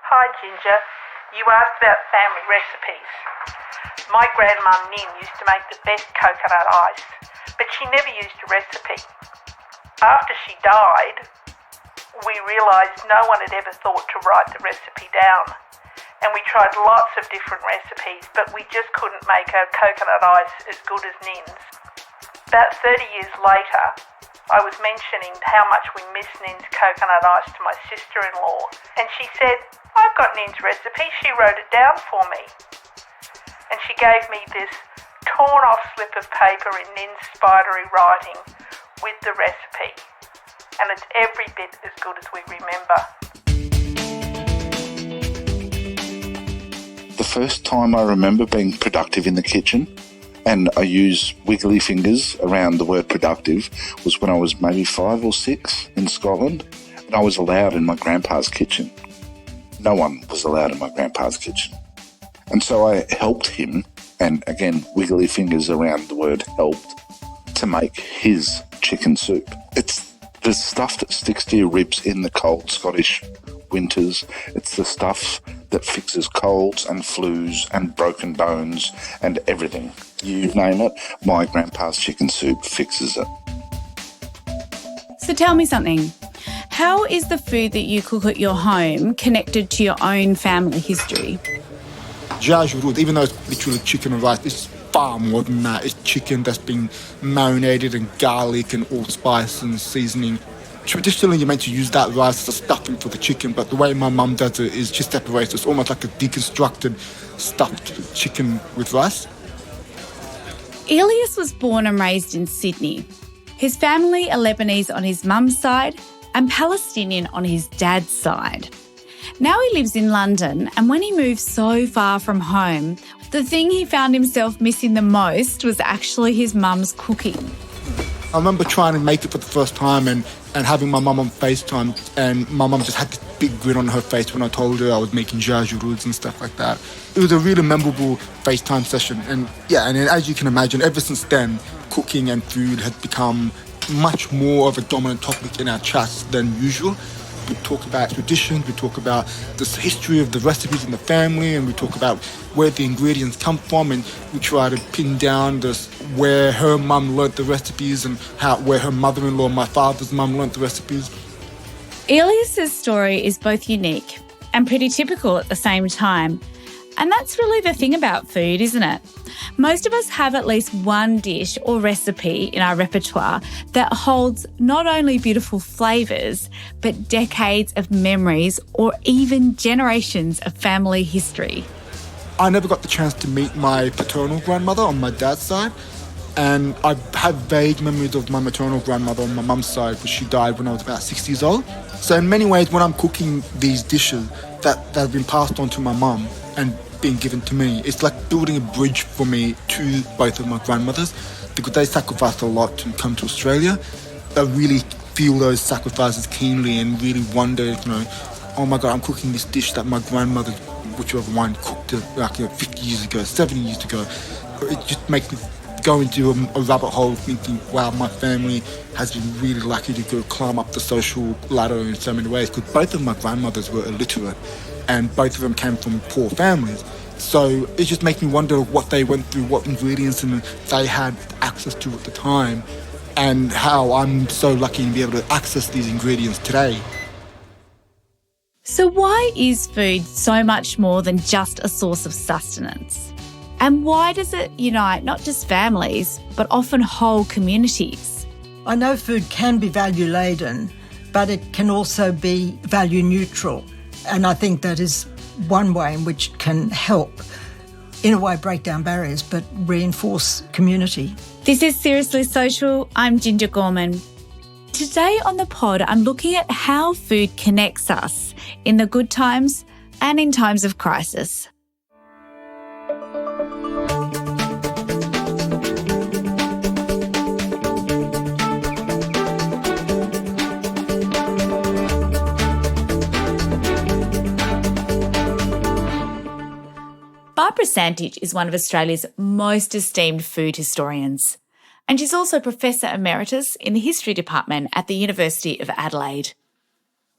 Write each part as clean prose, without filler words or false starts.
Hi Ginger, you asked about family recipes. My grandmum Nin used to make the best coconut ice, but she never used a recipe. After she died, we realised no one had ever thought to write the recipe down. And we tried lots of different recipes, but we just couldn't make a coconut ice as good as Nin's. About 30 years later, I was mentioning how much we miss Nin's coconut ice to my sister-in-law, and she said, "I've got Nin's recipe, she wrote it down for me." And she gave me this torn-off slip of paper in Nin's spidery writing with the recipe, and it's every bit as good as we remember. The first time I remember being productive in the kitchen, and I use wiggly fingers around the word productive, was when I was maybe 5 or 6 in Scotland, and I was allowed in my grandpa's kitchen. No one was allowed in my grandpa's kitchen. And so I helped him, and again, wiggly fingers around the word helped, to make his chicken soup. It's the stuff that sticks to your ribs in the cold Scottish winters. It's the stuff that fixes colds and flus and broken bones and everything. You name it, my grandpa's chicken soup fixes it. So tell me something. How is the food that you cook at your home connected to your own family history? Jajurud, even though it's literally chicken and rice, it's far more than that. It's chicken that's been marinated in garlic and allspice and seasoning. Traditionally, you're meant to use that rice as a stuffing for the chicken, but the way my mum does it is she separates. It's almost like a deconstructed stuffed chicken with rice. Elias was born and raised in Sydney. His family are Lebanese on his mum's side and Palestinian on his dad's side. Now he lives in London, and when he moved so far from home, the thing he found himself missing the most was actually his mum's cooking. I remember trying to make it for the first time and having my mum on FaceTime, and my mum just had this big grin on her face when I told her I was making jajuruds and stuff like that. It was a really memorable FaceTime session, and as you can imagine, ever since then, cooking and food has become much more of a dominant topic in our chats than usual. We talk about traditions, we talk about the history of the recipes in the family, and we talk about where the ingredients come from, and we try to pin down where her mum learnt the recipes and where her mother-in-law, my father's mum, learnt the recipes. Elias's story is both unique and pretty typical at the same time. And that's really the thing about food, isn't it? Most of us have at least one dish or recipe in our repertoire that holds not only beautiful flavours, but decades of memories or even generations of family history. I never got the chance to meet my paternal grandmother on my dad's side, and I have vague memories of my maternal grandmother on my mum's side, but she died when I was about 6 years old. So in many ways, when I'm cooking these dishes that have been passed on to my mum and being given to me, it's like building a bridge for me to both of my grandmothers, because they sacrificed a lot to come to Australia. I really feel those sacrifices keenly and really wonder, oh my God, I'm cooking this dish that my grandmother, whichever one, cooked it 50 years ago, 70 years ago. It just makes me go into a rabbit hole thinking, wow, my family has been really lucky to go climb up the social ladder in so many ways, because both of my grandmothers were illiterate and both of them came from poor families. So it just makes me wonder what they went through, what ingredients they had access to at the time, and how I'm so lucky to be able to access these ingredients today. So why is food so much more than just a source of sustenance? And why does it unite not just families, but often whole communities? I know food can be value-laden, but it can also be value-neutral. And I think that is one way in which it can help, in a way, break down barriers, but reinforce community. This is Seriously Social. I'm Ginger Gorman. Today on the pod, I'm looking at how food connects us in the good times and in times of crisis. Barbara Sandage is one of Australia's most esteemed food historians, and she's also Professor Emeritus in the History Department at the University of Adelaide.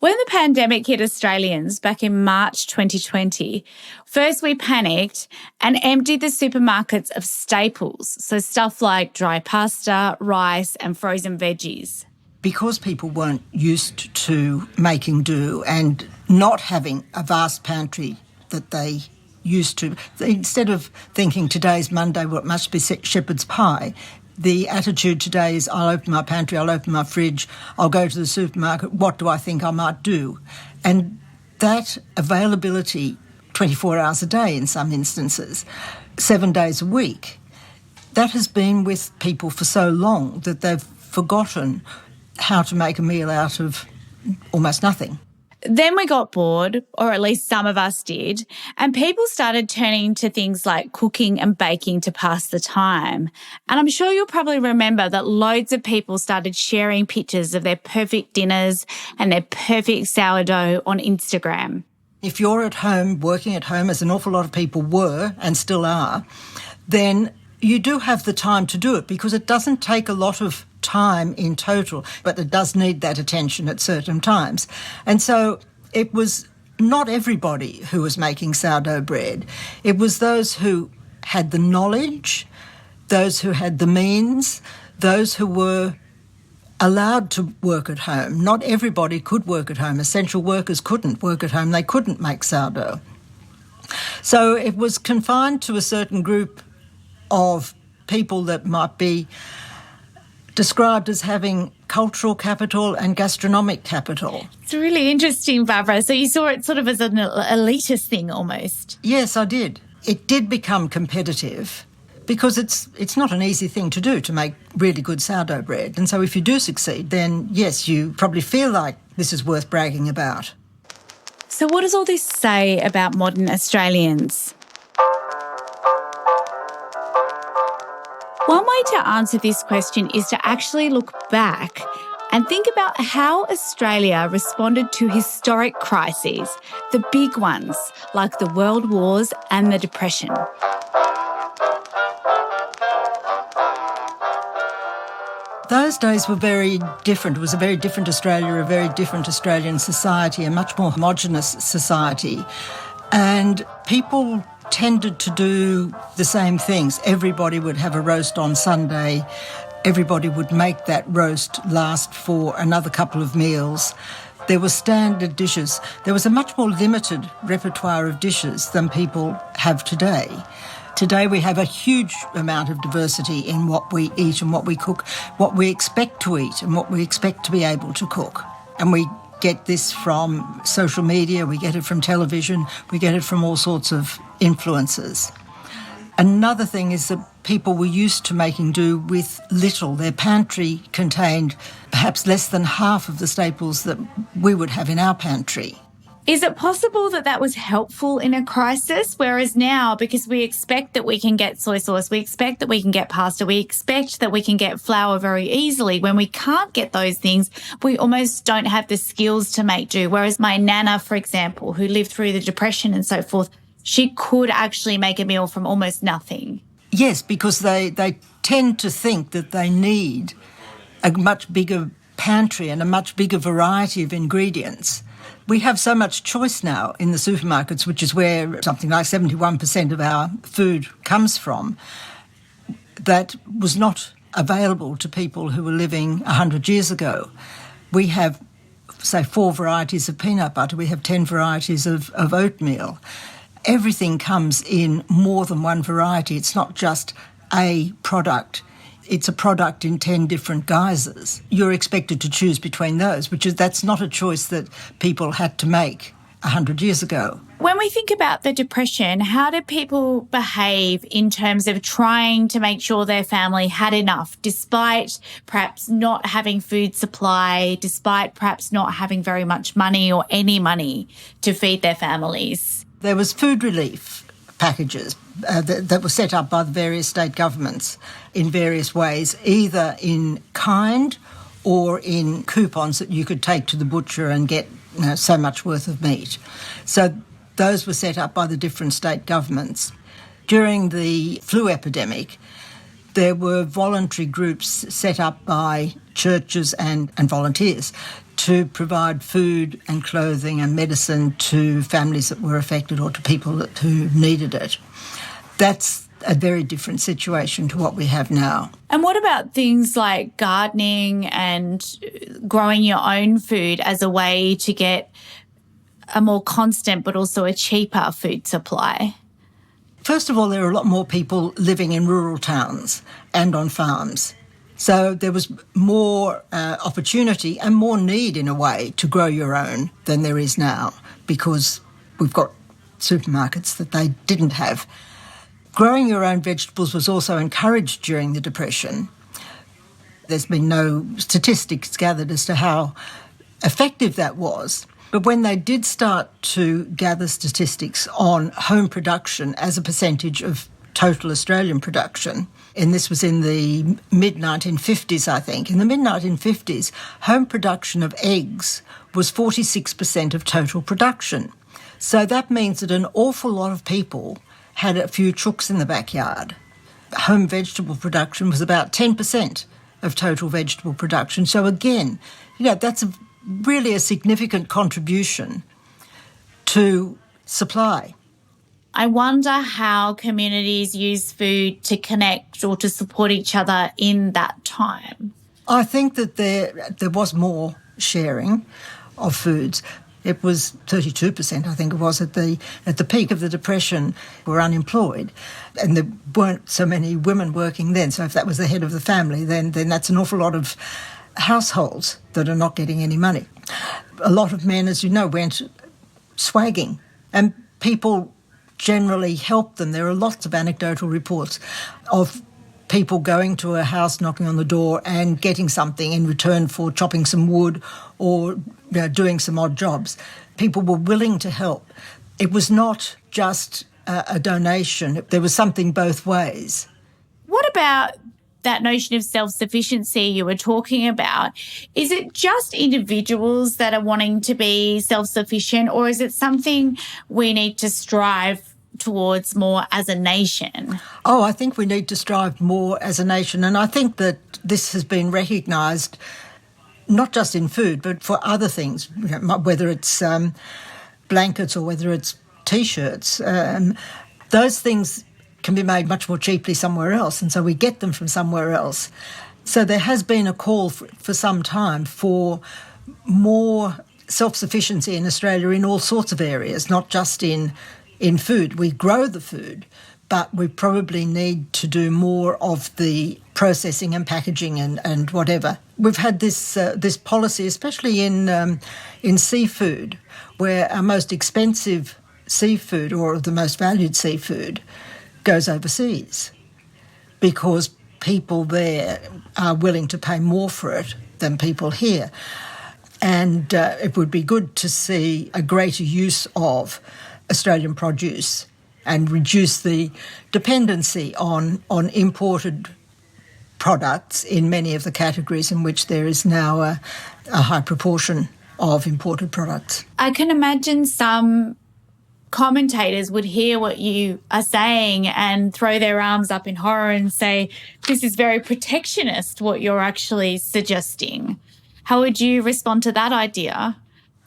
When the pandemic hit Australians back in March 2020, first we panicked and emptied the supermarkets of staples, so stuff like dry pasta, rice and frozen veggies. Because people weren't used to making do and not having a vast pantry that they used to, instead of thinking today's Monday, well, it must be shepherd's pie, the attitude today is I'll open my pantry, I'll open my fridge, I'll go to the supermarket, what do I think I might do? And that availability, 24 hours a day in some instances, 7 days a week, that has been with people for so long that they've forgotten how to make a meal out of almost nothing. Then we got bored, or at least some of us did, and people started turning to things like cooking and baking to pass the time. And I'm sure you'll probably remember that loads of people started sharing pictures of their perfect dinners and their perfect sourdough on Instagram. If you're at home, working at home, as an awful lot of people were and still are, then you do have the time to do it because it doesn't take a lot of time in total, but it does need that attention at certain times. And so it was not everybody who was making sourdough bread. It was those who had the knowledge, those who had the means, those who were allowed to work at home. Not everybody could work at home. Essential workers couldn't work at home. They couldn't make sourdough. So it was confined to a certain group of people that might be described as having cultural capital and gastronomic capital. It's really interesting, Barbara. So you saw it sort of as an elitist thing almost. Yes, I did. It did become competitive because it's not an easy thing to do, to make really good sourdough bread. And so if you do succeed, then yes, you probably feel like this is worth bragging about. So what does all this say about modern Australians? One way to answer this question is to actually look back and think about how Australia responded to historic crises, the big ones like the World Wars and the Depression. Those days were very different. It was a very different Australia, a very different Australian society, a much more homogenous society. And people tended to do the same things. Everybody would have a roast on Sunday. Everybody would make that roast last for another couple of meals. There were standard dishes. There was a much more limited repertoire of dishes than people have today. Today we have a huge amount of diversity in what we eat and what we cook, what we expect to eat and what we expect to be able to cook. And we get this from social media, we get it from television, we get it from all sorts of influences. Another thing is that people were used to making do with little. Their pantry contained perhaps less than half of the staples that we would have in our pantry. Is it possible that that was helpful in a crisis? Whereas now, because we expect that we can get soy sauce, we expect that we can get pasta, we expect that we can get flour very easily. When we can't get those things, we almost don't have the skills to make do. Whereas my nana, for example, who lived through the Depression and so forth, she could actually make a meal from almost nothing. Yes, because they tend to think that they need a much bigger pantry and a much bigger variety of ingredients. We have so much choice now in the supermarkets, which is where something like 71% of our food comes from, that was not available to people who were living 100 years ago. We have, say, 4 varieties of peanut butter. We have 10 varieties of oatmeal. Everything comes in more than one variety. It's not just a product. It's a product in 10 different guises. You're expected to choose between those, that's not a choice that people had to make 100 years ago. When we think about the Depression, how did people behave in terms of trying to make sure their family had enough, despite perhaps not having food supply, despite perhaps not having very much money or any money to feed their families? There was food relief packages that were set up by the various state governments in various ways, either in kind or in coupons that you could take to the butcher and get so much worth of meat. So those were set up by the different state governments. During the flu epidemic, there were voluntary groups set up by churches and volunteers to provide food and clothing and medicine to families that were affected or to people who needed it. That's a very different situation to what we have now. And what about things like gardening and growing your own food as a way to get a more constant but also a cheaper food supply? First of all, there are a lot more people living in rural towns and on farms. So there was more opportunity and more need, in a way, to grow your own than there is now, because we've got supermarkets that they didn't have. Growing your own vegetables was also encouraged during the Depression. There's been no statistics gathered as to how effective that was. But when they did start to gather statistics on home production as a percentage of total Australian production, and this was in the mid-1950s, I think. In the mid-1950s, home production of eggs was 46% of total production. So that means that an awful lot of people had a few chooks in the backyard. Home vegetable production was about 10% of total vegetable production. So again, that's really a significant contribution to supply. I wonder how communities use food to connect or to support each other in that time. I think that there was more sharing of foods. It was 32%, I think it was, at the peak of the Depression, were unemployed, and there weren't so many women working then. So if that was the head of the family, then that's an awful lot of households that are not getting any money. A lot of men, as you know, went swagging, and people generally helped them. There are lots of anecdotal reports of people going to a house, knocking on the door and getting something in return for chopping some wood or doing some odd jobs. People were willing to help. It was not just a donation. There was something both ways. What about that notion of self-sufficiency you were talking about? Is it just individuals that are wanting to be self-sufficient, or is it something we need to strive towards more as a nation? Oh, I think we need to strive more as a nation, and I think that this has been recognised not just in food but for other things, whether it's blankets or whether it's T-shirts. Those things can be made much more cheaply somewhere else, and so we get them from somewhere else. So there has been a call for some time for more self-sufficiency in Australia in all sorts of areas, not just in food. We grow the food, but we probably need to do more of the processing and packaging and whatever. We've had this policy, especially in seafood, where our most expensive seafood, or the most valued seafood, goes overseas because people there are willing to pay more for it than people here. And it would be good to see a greater use of Australian produce and reduce the dependency on imported products in many of the categories in which there is now a high proportion of imported products. I can imagine some commentators would hear what you are saying and throw their arms up in horror and say, this is very protectionist, what you're actually suggesting. How would you respond to that idea?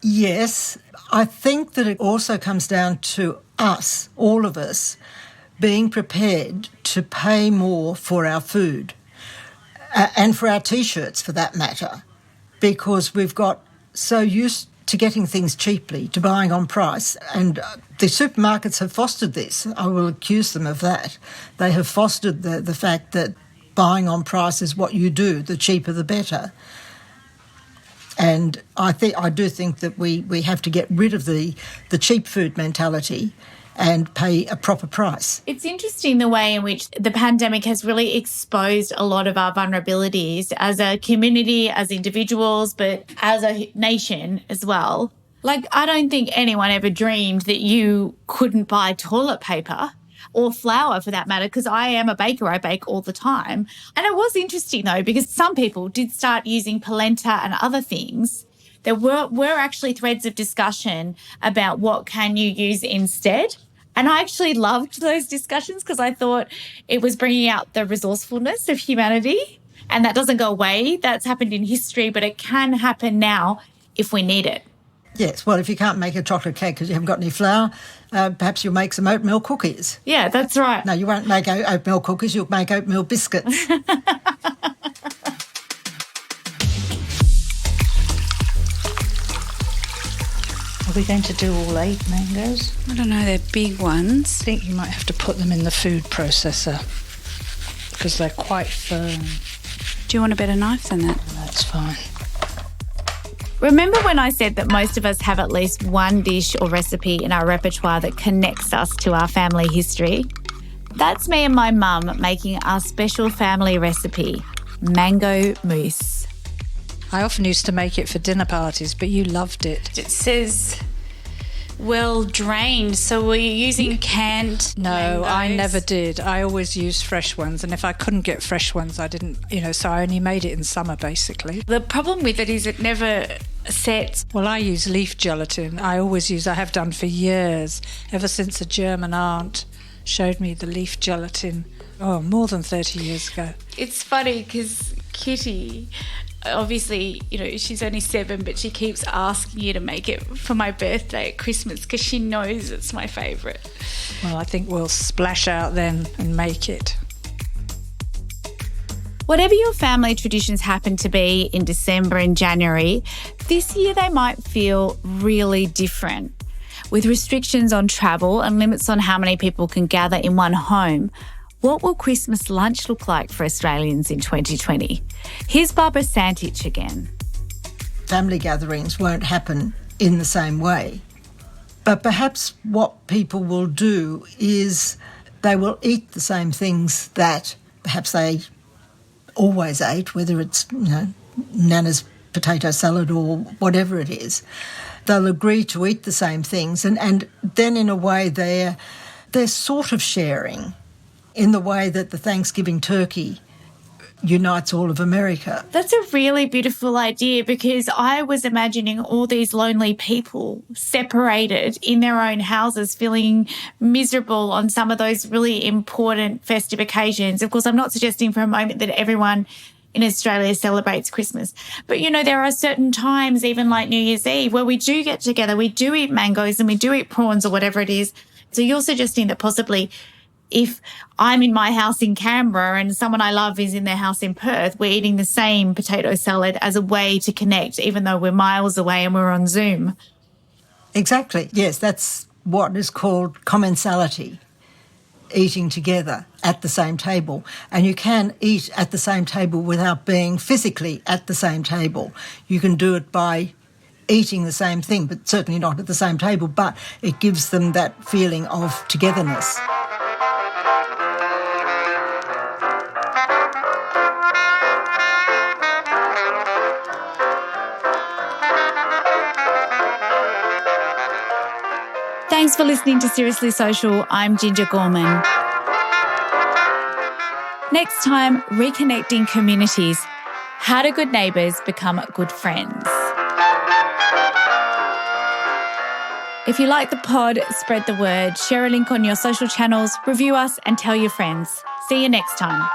Yes, I think that it also comes down to us, all of us, being prepared to pay more for our food and for our T-shirts, for that matter, because we've got so used to getting things cheaply, to buying on price. And the supermarkets have fostered this. I will accuse them of that. They have fostered the fact that buying on price is what you do, the cheaper the better. And I do think that we have to get rid of the cheap food mentality and pay a proper price. It's interesting the way in which the pandemic has really exposed a lot of our vulnerabilities as a community, as individuals, but as a nation as well. Like, I don't think anyone ever dreamed that you couldn't buy toilet paper or flour, for that matter, because I am a baker. I bake all the time. And it was interesting, though, because some people did start using polenta and other things. There were actually threads of discussion about what can you use instead. And I actually loved those discussions because I thought it was bringing out the resourcefulness of humanity. And that doesn't go away. That's happened in history, but it can happen now if we need it. Yes, well, if you can't make a chocolate cake because you haven't got any flour, perhaps you'll make some oatmeal cookies. Yeah, that's right. No, you won't make oatmeal cookies, you'll make oatmeal biscuits. Are we going to do all 8 mangoes? I don't know, they're big ones. I think you might have to put them in the food processor because they're quite firm. Do you want a better knife than that? That's fine. Remember when I said that most of us have at least one dish or recipe in our repertoire that connects us to our family history? That's me and my mum making our special family recipe, mango mousse. I often used to make it for dinner parties, but you loved it. It says well drained, so were you using canned No, mangoes? I never did. I always used fresh ones, and if I couldn't get fresh ones, I didn't, so I only made it in summer, basically. The problem with it is it never sets. Well, I use leaf gelatin. I have done for years, ever since a German aunt showed me the leaf gelatin, more than 30 years ago. It's funny because Kitty, obviously, she's only 7, but she keeps asking you to make it for my birthday at Christmas because she knows it's my favourite. Well, I think we'll splash out then and make it. Whatever your family traditions happen to be in December and January, this year they might feel really different. With restrictions on travel and limits on how many people can gather in one home, what will Christmas lunch look like for Australians in 2020? Here's Barbara Santich again. Family gatherings won't happen in the same way. But perhaps what people will do is they will eat the same things that perhaps they always ate, whether it's, Nana's potato salad or whatever it is. They'll agree to eat the same things and then in a way they're sort of sharing in the way that the Thanksgiving turkey unites all of America. That's a really beautiful idea because I was imagining all these lonely people separated in their own houses, feeling miserable on some of those really important festive occasions. Of course, I'm not suggesting for a moment that everyone in Australia celebrates Christmas. But, there are certain times, even like New Year's Eve, where we do get together, we do eat mangoes and we do eat prawns or whatever it is. So you're suggesting that possibly if I'm in my house in Canberra and someone I love is in their house in Perth, we're eating the same potato salad as a way to connect, even though we're miles away and we're on Zoom. Exactly. Yes, that's what is called commensality, eating together at the same table. And you can eat at the same table without being physically at the same table. You can do it by eating the same thing, but certainly not at the same table, but it gives them that feeling of togetherness. Thanks for listening to Seriously Social. I'm Ginger Gorman. Next time, reconnecting communities. How do good neighbours become good friends? If you like the pod, spread the word, share a link on your social channels, review us and tell your friends. See you next time.